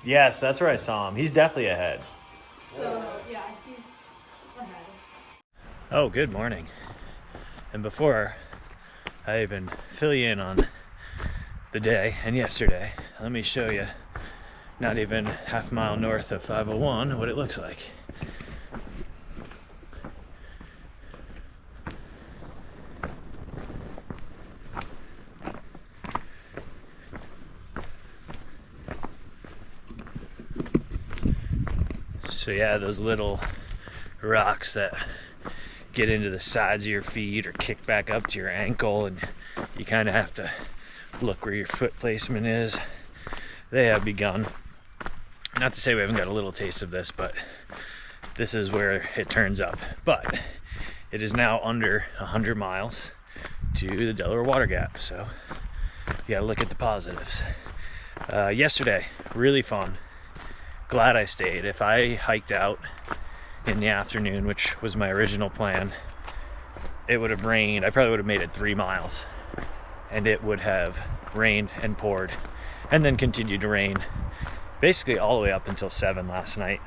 Yes, that's where I saw him. He's definitely ahead. So, yeah, he's ahead. Oh, good morning. And before I even fill you in on the day and yesterday, let me show you, not even half a mile north of 501, what it looks like. So yeah, those little rocks that get into the sides of your feet or kick back up to your ankle, and you kind of have to look where your foot placement is. They have begun. Not to say we haven't got a little taste of this, but this is where it turns up. But it is now under 100 miles to the Delaware Water Gap, so you gotta look at the positives. Yesterday, really fun. Glad I stayed. If I hiked out in the afternoon, which was my original plan, it would have rained. I probably would have made it 3 miles, and it would have rained and poured and then continued to rain basically all the way up until 7 last night,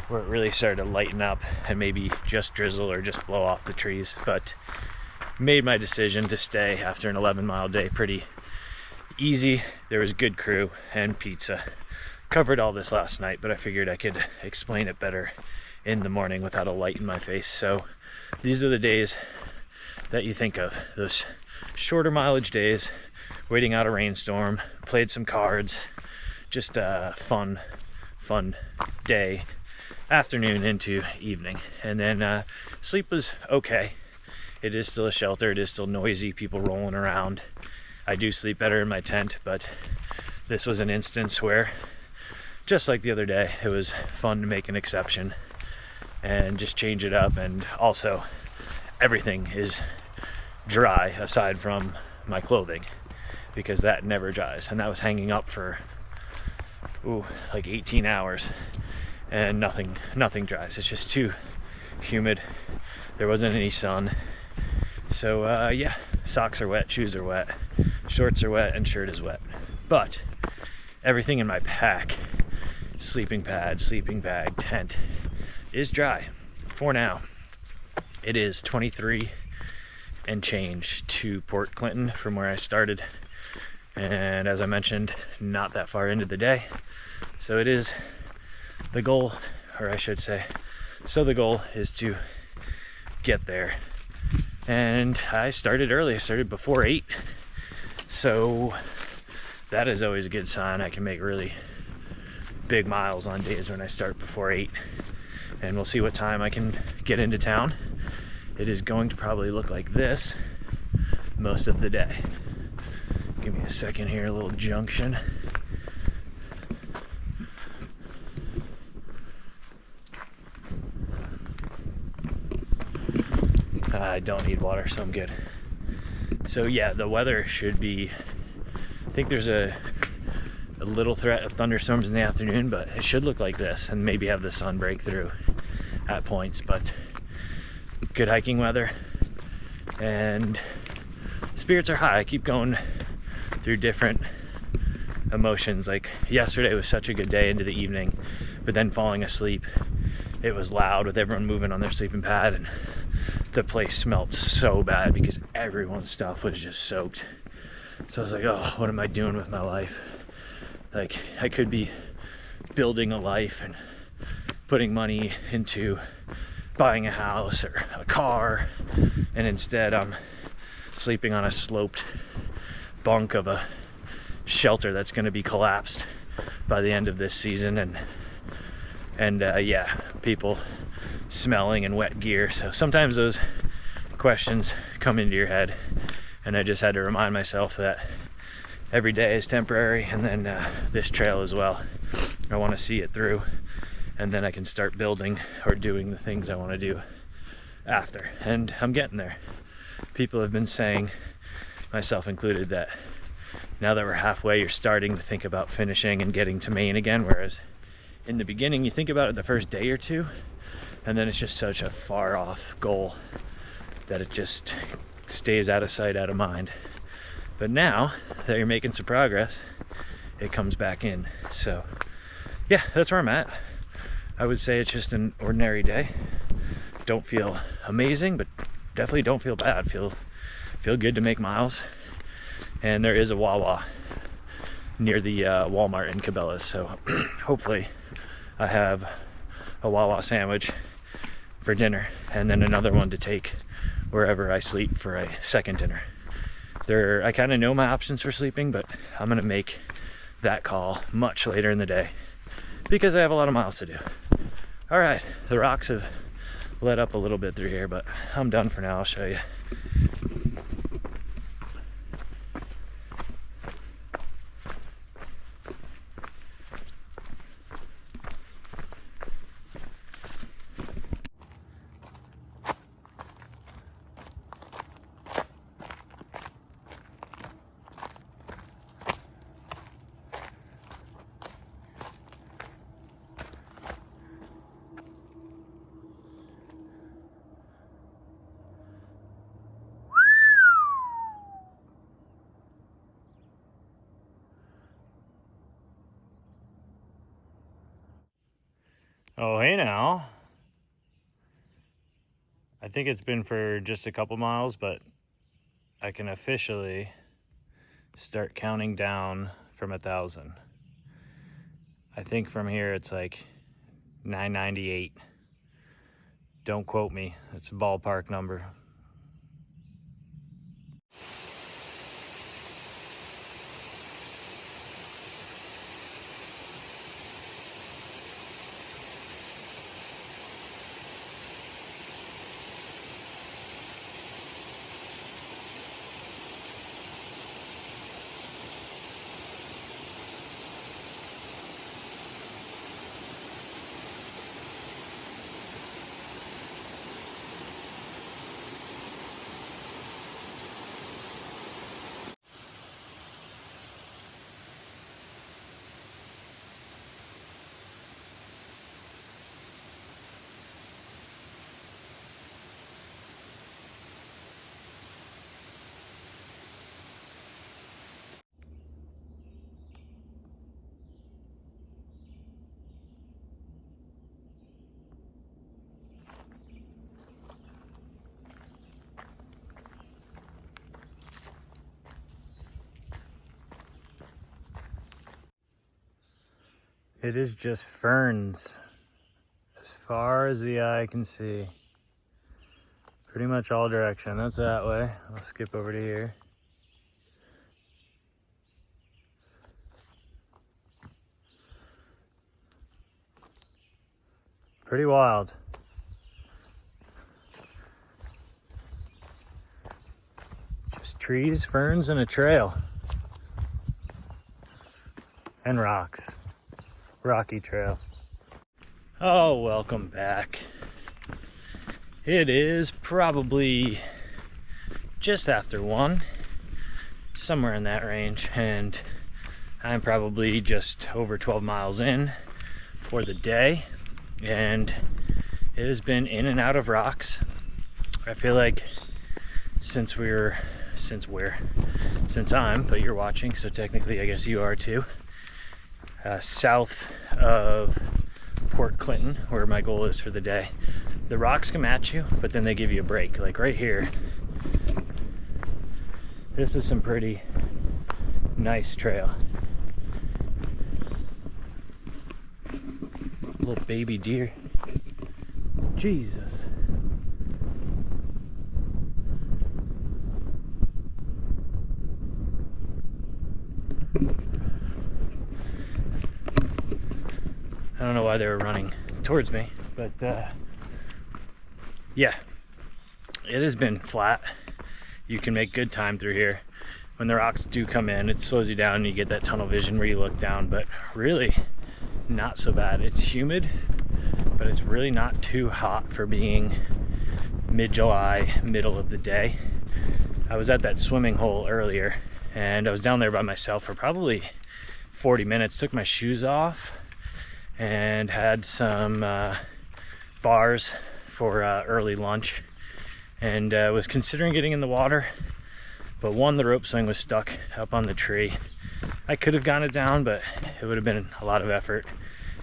where it really started to lighten up and maybe just drizzle or just blow off the trees. But made my decision to stay after an 11-mile day pretty easy. There was good crew and pizza. Covered all this last night, but I figured I could explain it better in the morning without a light in my face. So these are the days that you think of, those shorter mileage days, waiting out a rainstorm, played some cards, just a fun day, afternoon into evening. And then sleep was okay. It is still a shelter, it is still noisy, people rolling around. I do sleep better in my tent, but this was an instance where, just like the other day, it was fun to make an exception and just change it up. And also, everything is dry aside from my clothing, because that never dries. And that was hanging up for like 18 hours, and nothing dries. It's just too humid. There wasn't any sun. So yeah, socks are wet, shoes are wet, shorts are wet, and shirt is wet. But everything in my pack, sleeping pad, sleeping bag, tent, is dry for now. It is 23 and change to Port Clinton from where I started, and as I mentioned, not that far into the day. So it is the goal, or I should say, so the goal is to get there. And I started early. I started before 8, so that is always a good sign. I can make really big miles on days when I start before 8, and we'll see what time I can get into town. It is going to probably look like this most of the day. Give me a second here, a little junction. I don't need water, so I'm good. So yeah, the weather should be, I think there's a little threat of thunderstorms in the afternoon, but it should look like this, and maybe have the sun break through at points. But good hiking weather, and spirits are high. I keep going through different emotions. Like yesterday was such a good day into the evening, but then falling asleep, it was loud with everyone moving on their sleeping pad, and the place smelled so bad because everyone's stuff was just soaked. So I was like, oh, what am I doing with my life? Like, I could be building a life and putting money into buying a house or a car, and instead I'm sleeping on a sloped bunk of a shelter that's going to be collapsed by the end of this season, and yeah, people smelling and wet gear. So sometimes those questions come into your head, and I just had to remind myself that every day is temporary, and then this trail as well. I want to see it through, and then I can start building or doing the things I want to do after, and I'm getting there. People have been saying, myself included, that now that we're halfway, you're starting to think about finishing and getting to Maine again, whereas in the beginning you think about it the first day or two, and then it's just such a far off goal that it just stays out of sight, out of mind. But now that you're making some progress, it comes back in. So yeah, that's where I'm at. I would say it's just an ordinary day. Don't feel amazing, but definitely don't feel bad. Feel good to make miles. And there is a Wawa near the Walmart in Cabela's, so hopefully I have a Wawa sandwich for dinner and then another one to take wherever I sleep for a second dinner. I kind of know my options for sleeping, but I'm gonna make that call much later in the day because I have a lot of miles to do. All right, the rocks have let up a little bit through here, but I'm done for now. I'll show you. Oh, hey now. I think it's been for just a couple miles, but I can officially start counting down from 1,000. I think from here it's like 998. Don't quote me. It's a ballpark number. It is just ferns as far as the eye can see. Pretty much all direction. That's that way. I'll skip over to here. Pretty wild. Just trees, ferns, and a trail. And rocks. Rocky trail. Oh, welcome back. It is probably just after 1, somewhere in that range, and I'm probably just over 12 miles in for the day, and it has been in and out of rocks. I feel like since I'm, but you're watching, so technically I guess you are too, south of Port Clinton, where my goal is for the day, the rocks come at you, but then they give you a break. Like right here, this is some pretty nice trail. Little baby deer. Jesus. I don't know why they were running towards me, but yeah, it has been flat. You can make good time through here. When the rocks do come in, it slows you down and you get that tunnel vision where you look down, but really not so bad. It's humid, but it's really not too hot for being mid-July, middle of the day. I was at that swimming hole earlier and I was down there by myself for probably 40 minutes, took my shoes off and had some bars for early lunch, and was considering getting in the water, but the rope swing was stuck up on the tree. I could have gotten it down, but it would have been a lot of effort,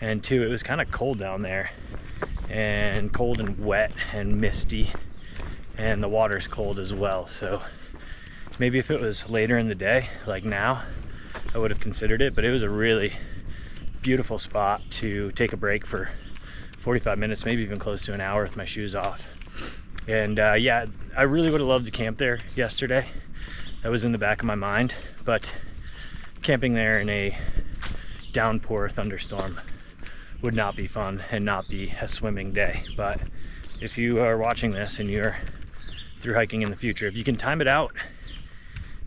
and 2, it was kind of cold down there, and cold and wet and misty, and the water's cold as well. So maybe if it was later in the day, like now, I would have considered it, but it was a really beautiful spot to take a break for 45 minutes, maybe even close to an hour with my shoes off. And yeah, I really would have loved to camp there yesterday. That was in the back of my mind, but camping there in a downpour thunderstorm would not be fun and not be a swimming day. But if you are watching this and you're through hiking in the future, if you can time it out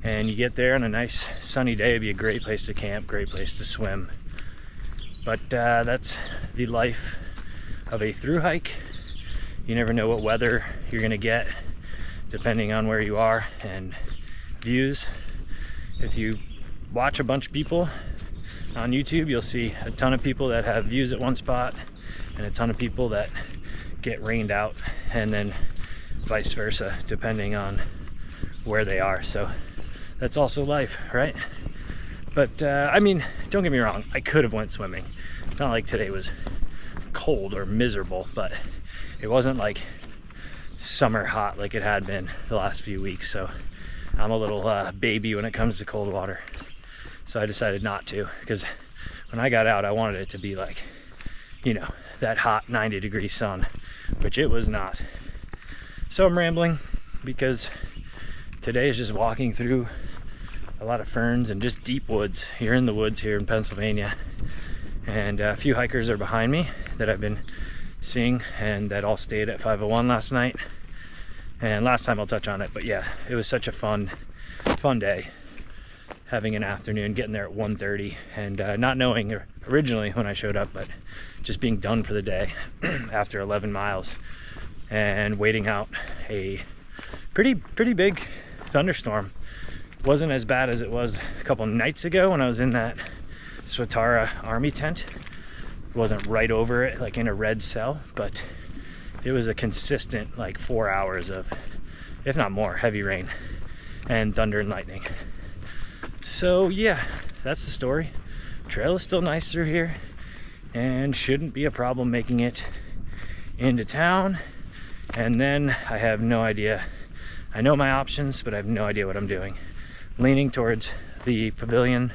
and you get there on a nice sunny day, it'd be a great place to camp, great place to swim. But that's the life of a through hike. You never know what weather you're gonna get depending on where you are, and views. If you watch a bunch of people on YouTube, you'll see a ton of people that have views at one spot and a ton of people that get rained out, and then vice versa depending on where they are. So that's also life, right? But I mean, don't get me wrong, I could have went swimming. It's not like today was cold or miserable, but it wasn't like summer hot like it had been the last few weeks. So I'm a little baby when it comes to cold water. So I decided not to, because when I got out, I wanted it to be like, you know, that hot 90-degree sun, which it was not. So I'm rambling because today is just walking through a lot of ferns and just deep woods. You're in the woods here in Pennsylvania, and a few hikers are behind me that I've been seeing, and that all stayed at 501 last night. And last time I'll touch on it, but yeah, it was such a fun day, having an afternoon, getting there at 1:30, and not knowing originally when I showed up, but just being done for the day after 11 miles and waiting out a pretty big thunderstorm. Wasn't as bad as it was a couple nights ago when I was in that Swatara army tent. It wasn't right over it like in a red cell, but it was a consistent like 4 hours of, if not more, heavy rain and thunder and lightning. So yeah, that's the story. Trail is still nice through here and shouldn't be a problem making it into town. And then I have no idea. I know my options, but I have no idea what I'm doing. Leaning towards the pavilion,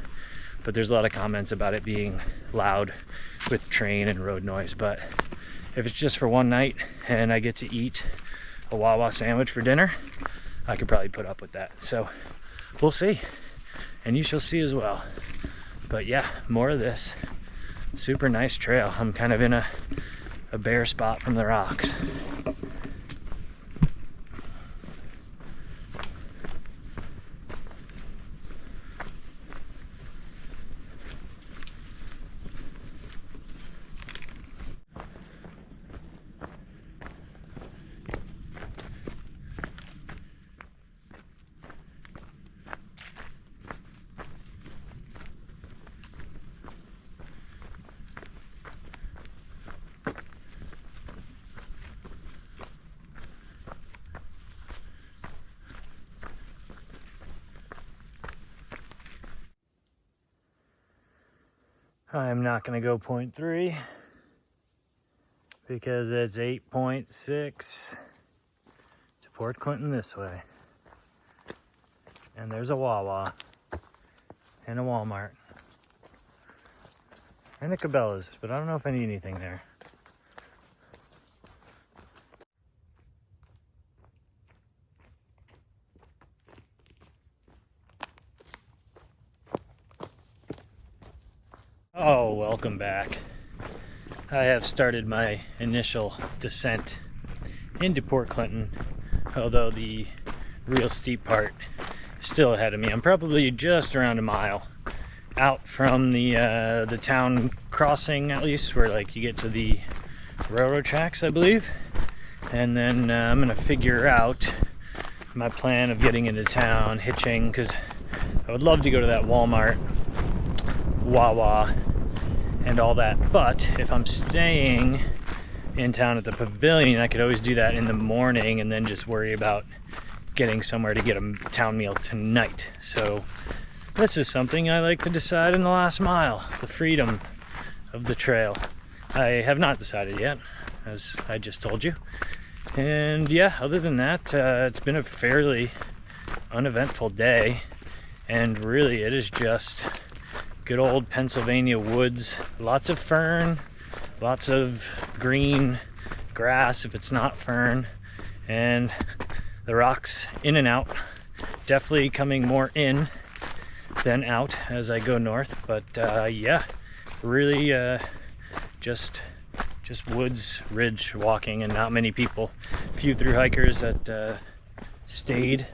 but there's a lot of comments about it being loud with train and road noise. But if it's just for one night and I get to eat a Wawa sandwich for dinner, I could probably put up with that. So we'll see, and you shall see as well. But yeah, more of this super nice trail. I'm kind of in a bare spot from the rocks. I'm not going to go 0.3 because it's 8.6 to Port Clinton this way. And there's a Wawa and a Walmart and a Cabela's, but I don't know if I need anything there. Oh, welcome back. I have started my initial descent into Port Clinton, although the real steep part is still ahead of me. I'm probably just around a mile out from the town crossing, at least, where like you get to the railroad tracks, I believe. And then I'm gonna figure out my plan of getting into town, hitching, because I would love to go to that Walmart, Wawa, and all that. But if I'm staying in town at the pavilion, I could always do that in the morning and then just worry about getting somewhere to get a town meal tonight. So this is something I like to decide in the last mile, the freedom of the trail. I have not decided yet, as I just told you. And yeah, other than that, it's been a fairly uneventful day, and really it is just good old Pennsylvania woods. Lots of fern, lots of green grass if it's not fern, and the rocks in and out. Definitely coming more in than out as I go north, but yeah, really just woods, ridge walking, and not many people. A few through hikers that stayed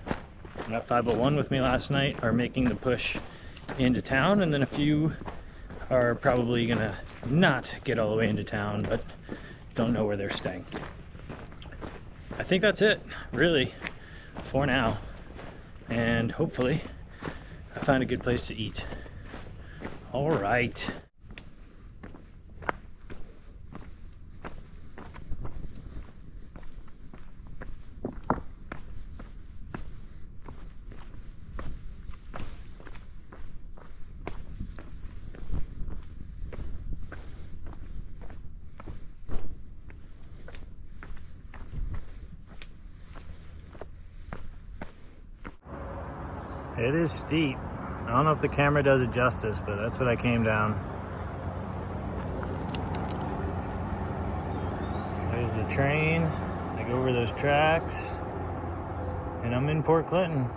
at 501 with me last night are making the push into town, and then a few are probably gonna not get all the way into town but don't know where they're staying. I think that's it really for now, and hopefully I find a good place to eat. All right. It is steep. I don't know if the camera does it justice, but that's what I came down. There's the train. I go over those tracks, and I'm in Port Clinton.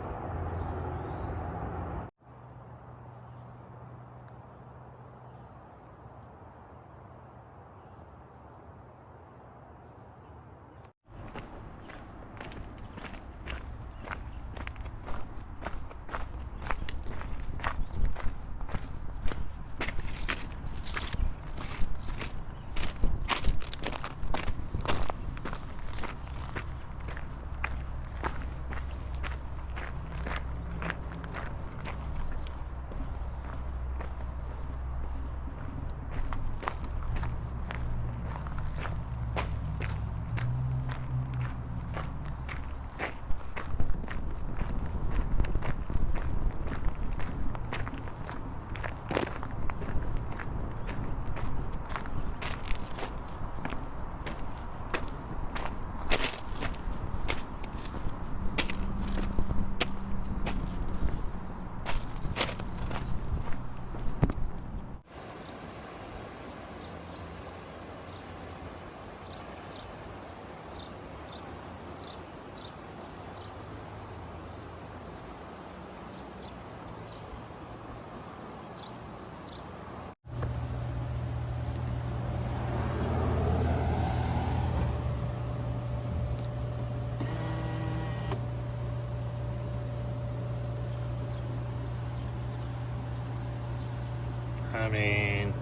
I mean,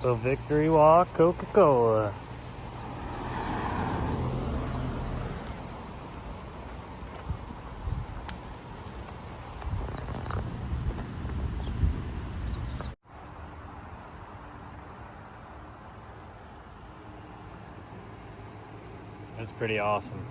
the Victory Walk Coca-Cola. That's pretty awesome.